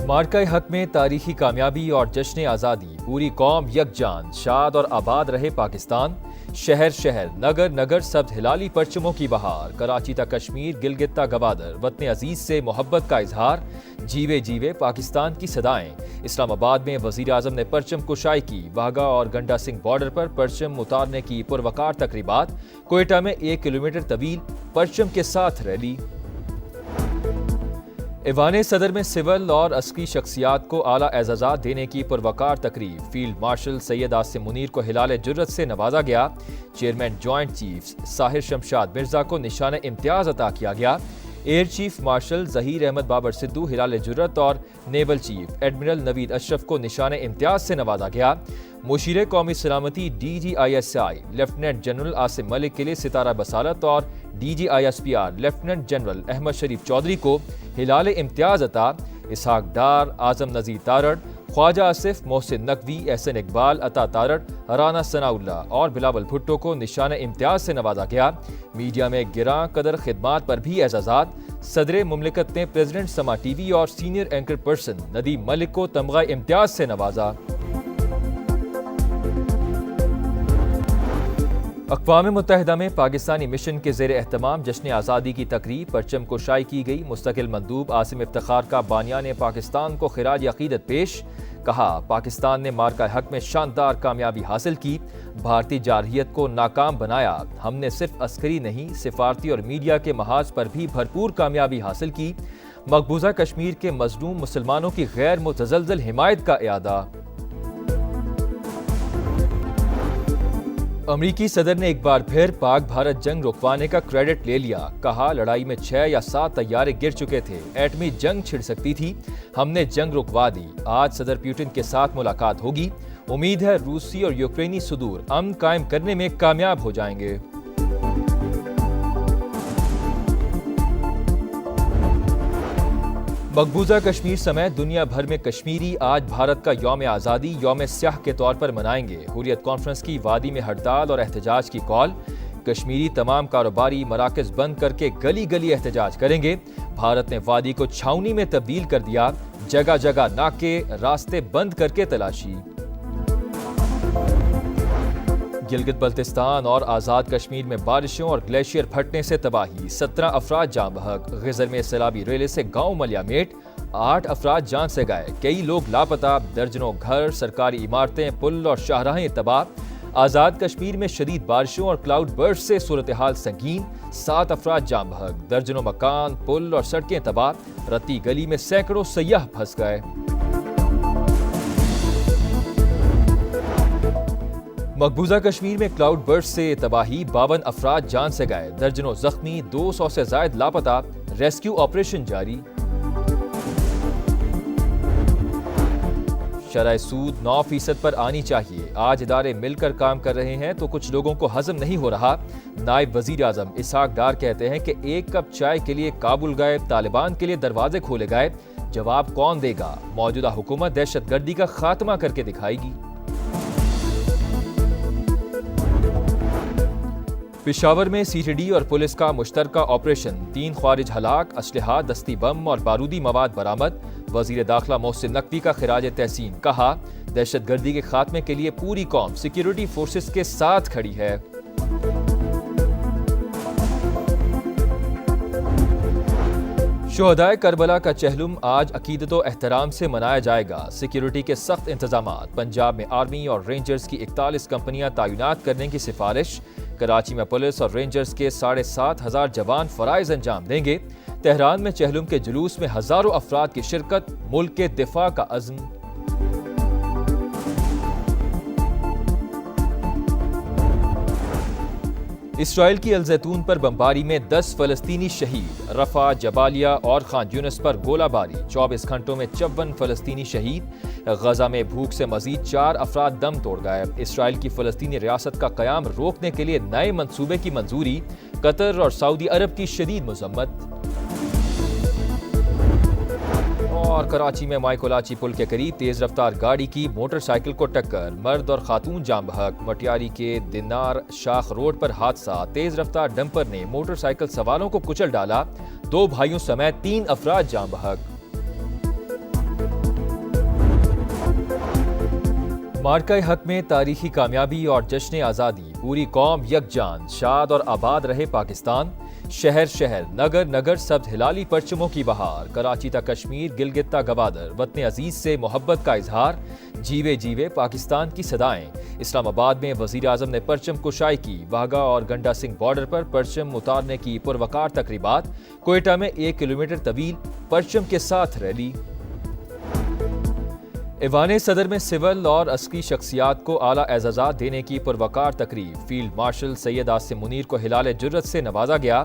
मार्का हक में तारीखी कामयाबी और जश्न आज़ादी, पूरी कौम यकजान, शाद और आबाद रहे पाकिस्तान। शहर शहर, नगर नगर सब्ज हिलाली परचमों की बहार। कराची तक कश्मीर, गिलगित तक गवादर, वतन अजीज से मोहब्बत का इजहार। जीवे जीवे पाकिस्तान की सदाएं। इस्लामाबाद में वजीर आजम ने परचम कुशाई की। वाघा और गंडा सिंह बॉर्डर पर परचम उतारने की पुरवकार तकरीबात। कोयटा में 1 किलोमीटर तवील परचम के साथ रैली। ईवान सदर में सिविल और अस्करी शख्सियात को आला एजाज़ात देने की पुरवकार तकरीब। फील्ड मार्शल सैयद आसिम मुनीर को हिलाल जुर्रत से नवाजा गया। Chairman joint chiefs Sahir Shamshad Mirza को निशान इम्तियाज अता किया गया। Air chief marshal Zaheer Ahmed Babar Sidhu Hilal Jurrat और naval chief admiral Naveed Ashraf को निशान इम्तियाज से नवाजा गया। मुशीर कौमी सलामती DGISI lieutenant general Asim Malik के लिए सितारा बसालत और DGISPR लेफ्टिनेंट जनरल अहमद शरीफ चौधरी को हिलाल इम्तियाज अता। इसहाक डार, आजम नजीर तारड़, ख्वाजा आसिफ, मोहसिन नकवी, एहसन इकबाल, अता तारड़, राना सनाउल्ला और बिलावल भुट्टो को निशान इम्तियाज से नवाजा गया। मीडिया में गिरां कदर खिदमात पर भी एजाजात। सदर मुमलिकत ने प्रेसिडेंट समा TV और senior anchor person Nadeem Malik को तमगा इम्तियाज से नवाजा। अक़वाम मुत्तहिदा में पाकिस्तानी मिशन के ज़ेर एहतमाम जश्न आज़ादी की तकरीब परचम कुशाई की गई। मुस्तकिल मंदूब आसिम इफ्तिखार का बानियान पाकिस्तान को खिराज अक़ीदत पेश। कहा, पाकिस्तान ने मार्का हक में शानदार कामयाबी हासिल की, भारतीय जारहियत को नाकाम बनाया। हमने सिर्फ अस्करी नहीं, सिफारती और मीडिया के महाज पर भी भरपूर कामयाबी हासिल की। मकबूजा कश्मीर के मजलूम मुसलमानों की गैर मुतज़लज़ल हिमायत का इयादा। अमरीकी सदर ने एक बार फिर पाक भारत जंग रुकवाने का क्रेडिट ले लिया। कहा, लड़ाई में 6 या 7 तैयारे गिर चुके थे, एटमी जंग छिड़ सकती थी, हमने जंग रुकवा दी। आज सदर पुतिन के साथ मुलाकात होगी। उम्मीद है रूसी और यूक्रेनी सुदूर अमन कायम करने में कामयाब हो जाएंगे। मकबूजा कश्मीर समेत दुनिया भर में कश्मीरी आज भारत का यौम आज़ादी, यौम स्याह के तौर पर मनाएंगे। हुर्रियत कॉन्फ्रेंस की वादी में हड़ताल और एहतजाज की कॉल। कश्मीरी तमाम कारोबारी मराकज़ बंद करके गली गली एहतजाज करेंगे। भारत ने वादी को छावनी में तब्दील कर दिया। जगह जगह नाके, रास्ते बंद करके तलाशी। गिलगित बल्तिस्तान और आज़ाद कश्मीर में बारिशों और ग्लेशियर फटने से तबाही। 17 अफराद जान बहक। ग़िज़र में सैलाबी रेले से गांव मलियामेट, 8 अफराद जान से गए, कई लोग लापता। दर्जनों घर, सरकारी इमारतें, पुल और शाहराहें तबाह। आज़ाद कश्मीर में शदीद बारिशों और क्लाउड बर्स्ट से सूरत हाल संगीन। 7 अफराद जान बहक। दर्जनों मकान, पुल और सड़कें तबाह। रत्ती गली में सैकड़ों सयाह फंस गए। मकबूजा कश्मीर में क्लाउड बर्स्ट से तबाही। 52 अफराद जान से गए, दर्जनों जख्मी, 200 से जायद लापता। रेस्क्यू ऑपरेशन जारी। शरह सूद 9% पर आनी चाहिए। आज इदारे मिलकर काम कर रहे हैं तो कुछ लोगों को हजम नहीं हो रहा। नायब वजीर आजम इसहाक डार कहते हैं कि 1 कप चाय के लिए काबुल गए, तालिबान के लिए दरवाजे खोले गए। जवाब कौन देगा? मौजूदा हुकूमत दहशतगर्दी का खात्मा करके दिखाएगी। पेशावर में CTD और पुलिस का मुश्तरका ऑपरेशन। 3 ख्वारिज हलाक, असलहा, दस्ती बम और बारूदी मवाद बरामद। वजीर दाखिला मोहसिन नकवी का खिराज तहसीन। कहा, दहशतगर्दी के खात्मे के लिए पूरी कौम सिक्योरिटी फोर्सेस के साथ खड़ी है। शुहदाए करबला का चहलुम आज अकीदत व एहतराम से मनाया जाएगा। सिक्योरिटी के सख्त इंतजामात। पंजाब में आर्मी और रेंजर्स की 41 कंपनियां तैनात करने की सिफारिश। कराची में पुलिस और रेंजर्स के 7,500 जवान फराइज अंजाम देंगे। तेहरान में चहलुम के जुलूस में हजारों अफराद की शिरकत। मुल्क के दिफा का अज़्म। इसराइल की अल-जैतून पर बमबारी में 10 फलस्तीनी शहीद। रफा, जबालिया और खान यूनिस पर गोलाबारी। 24 घंटों में 54 फलस्तीनी शहीद। गजा में भूख से मजीद 4 अफराद दम तोड़ गए। इसराइल की फलस्तीनी रियासत का क़याम रोकने के लिए नए मंसूबे की मंजूरी। कतर और सऊदी अरब की शदीद मजम्मत। और कराची में माइकोलाची पुल के करीब तेज रफ्तार गाड़ी की मोटरसाइकिल को टक्कर। मर्द और खातून जाम बहक। मटियारी के दिनार शाख रोड पर हादसा। तेज रफ्तार डंपर ने मोटरसाइकिल सवारों को कुचल डाला। 2 भाइयों समेत 3 अफराद जाम बहक। मार्का हक में तारीखी कामयाबी और जश्न आज़ादी, पूरी कौम यकजान, शाद और आबाद रहे पाकिस्तान। शहर शहर, नगर नगर सब्ज हिलाली परचमों की बहार। कराची तक कश्मीर, गिलगित तक गवादर, वतन अजीज से मोहब्बत का इजहार। जीवे जीवे पाकिस्तान की सदाएं। इस्लामाबाद में वजीर आजम ने परचम कुशाई की। वाघा और गंडा सिंह बॉर्डर पर परचम उतारने की पुरवकार तकरीबात। कोयटा में 1 किलोमीटर तवील परचम के साथ रैली। ऐवान सदर में सिविल और अस्करी शख्सियात को आला एजाज़ात देने की पुरवकार तकरीब। फील्ड मार्शल सैयद आसिम मुनीर को हिलाल जुर्रत से नवाजा गया।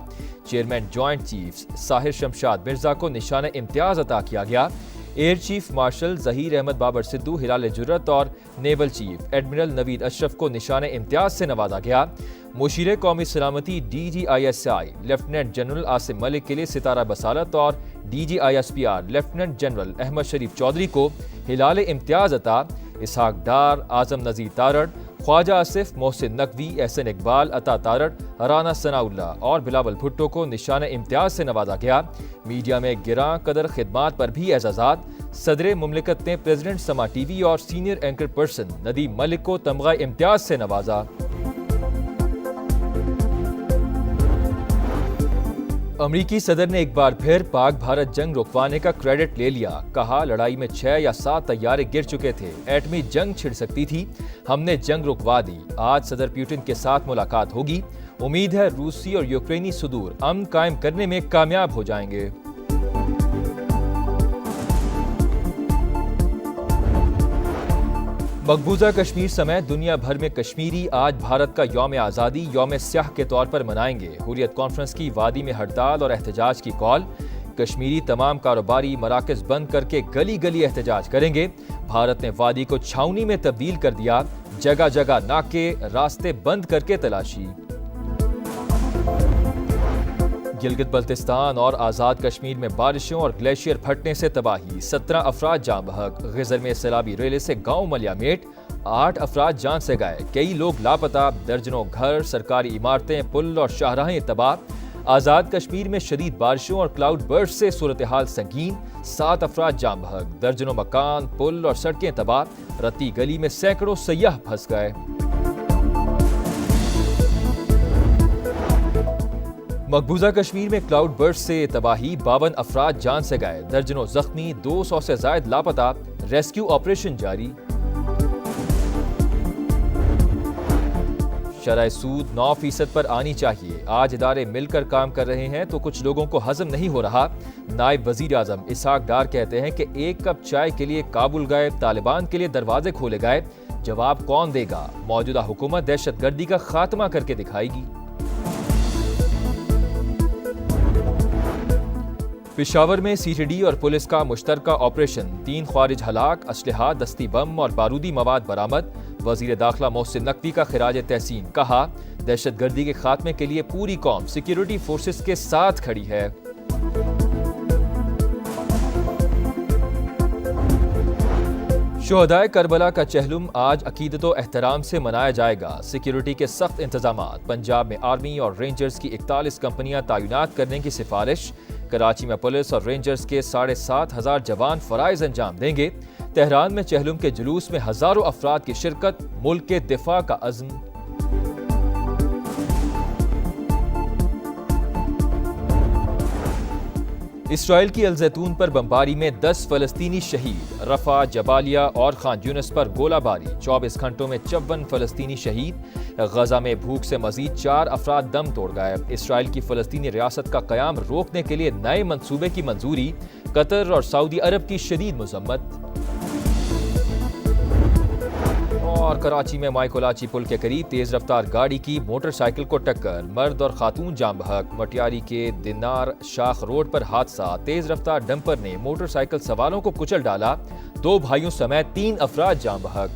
Chairman joint chiefs Sahir Shamshad Mirza को निशान इम्तियाज अता किया गया। Air chief marshal Zaheer Ahmed Babar Sidhu Hilal Jurrat और naval chief admiral Naveed Ashraf को निशान इम्तियाज से नवाजा गया। मुशीर कौमी सलामती DGISI lieutenant general Asim Malik के लिए सितारा बसालत और DGISPR लेफ्टिनेंट जनरल अहमद शरीफ चौधरी को हिलाल इम्तियाज अता। इसहाक डार, आजम नजीर तारड़, ख्वाजा आसिफ, मोहसिन नकवी, एहसन इकबाल, अता तारड़, राना सनाउल्ला और बिलावल भुट्टो को निशान इम्तियाज से नवाजा गया। मीडिया में गिरां कदर खिदमात पर भी एजाजात। सदर मुमलिकत ने प्रेसिडेंट समा TV और senior anchor person Nadeem Malik को तमगा इम्तियाज से नवाजा। अमरीकी सदर ने एक बार फिर पाक भारत जंग रुकवाने का क्रेडिट ले लिया। कहा, लड़ाई में 6 या 7 तैयारे गिर चुके थे, एटमी जंग छिड़ सकती थी, हमने जंग रुकवा दी। आज सदर पुतिन के साथ मुलाकात होगी। उम्मीद है रूसी और यूक्रेनी सुदूर अमन कायम करने में कामयाब हो जाएंगे। मकबूजा कश्मीर समेत दुनिया भर में कश्मीरी आज भारत का यौम आज़ादी यौम स्याह के तौर पर मनाएंगे। हुर्रियत कॉन्फ्रेंस की वादी में हड़ताल और एहतजाज की कॉल। कश्मीरी तमाम कारोबारी मराकज बंद करके गली गली एहतजाज करेंगे। भारत ने वादी को छावनी में तब्दील कर दिया। जगह जगह नाके, रास्ते बंद करके तलाशी। गिलगित बल्तिस्तान और आज़ाद कश्मीर में बारिशों और ग्लेशियर फटने से तबाही। 17 अफराद जान बहक। गिजर में सैलाबी रेले से गांव मलियामेट, 8 अफराद जान से गए, कई लोग लापता। दर्जनों घर, सरकारी इमारतें, पुल और शाहराहें तबाह। आज़ाद कश्मीर में शदीद बारिशों और क्लाउड बर्स्ट से सूरत हाल संगीन। 7 अफराद जान बहक। दर्जनों मकान, पुल और सड़कें तबाह। रत्ती गली में सैकड़ों सयाह फंस गए। मकबूजा कश्मीर में क्लाउड बर्स्ट से तबाही। 52 अफराद जान से गए, दर्जनों जख्मी, 200 से जायद लापता। रेस्क्यू ऑपरेशन जारी। शरह सूद 9% पर आनी चाहिए। आज इदारे मिलकर काम कर रहे हैं तो कुछ लोगों को हजम नहीं हो रहा। नायब वजीर आजम इसहाक डार कहते हैं कि 1 कप चाय के लिए काबुल गए, तालिबान के लिए दरवाजे खोले गए। जवाब कौन देगा? मौजूदा हुकूमत दहशतगर्दी का खात्मा करके दिखाएगी। पेशावर में CTD और पुलिस का मुश्तरका ऑपरेशन। 3 ख्वारिज हलाक, असलहा, दस्ती बम और बारूदी मवाद बरामद। वजीर दाखिला मोहसिन नकवी का खिराज तहसीन। कहा, दहशतगर्दी के खात्मे के लिए पूरी कौम सिक्योरिटी फोर्सेस के साथ खड़ी है। शुहदाए करबला का चहलुम आज अकीदत व एहतराम से मनाया जाएगा। सिक्योरिटी के सख्त इंतजामात। पंजाब में आर्मी और रेंजर्स की 41 कंपनियां तैनात करने की सिफारिश। कराची में पुलिस और रेंजर्स के 7,500 जवान फराइज अंजाम देंगे। तेहरान में चहलुम के जुलूस में हजारों अफराद की शिरकत। मुल्क के दिफा का अज़्म। इसराइल की अल-जैतून पर बमबारी में 10 फलस्तीनी शहीद। रफा, जबालिया और खान यूनिस पर गोलाबारी। 24 घंटों में 54 फलस्तीनी शहीद। गजा में भूख से मजीद 4 अफराद दम तोड़ गए। इसराइल की फलस्तीनी रियासत का कयाम रोकने के लिए नए मंसूबे की मंजूरी। कतर और सऊदी अरब की शदीद मजम्मत। और कराची में माइकोलाची पुल के करीब तेज रफ्तार गाड़ी की मोटरसाइकिल को टक्कर। मर्द और खातून जाम बहक। मटियारी के दिनार शाख रोड पर हादसा। तेज रफ्तार डंपर ने मोटरसाइकिल सवारों को कुचल डाला। 2 भाइयों समेत 3 अफराद जाम बहक।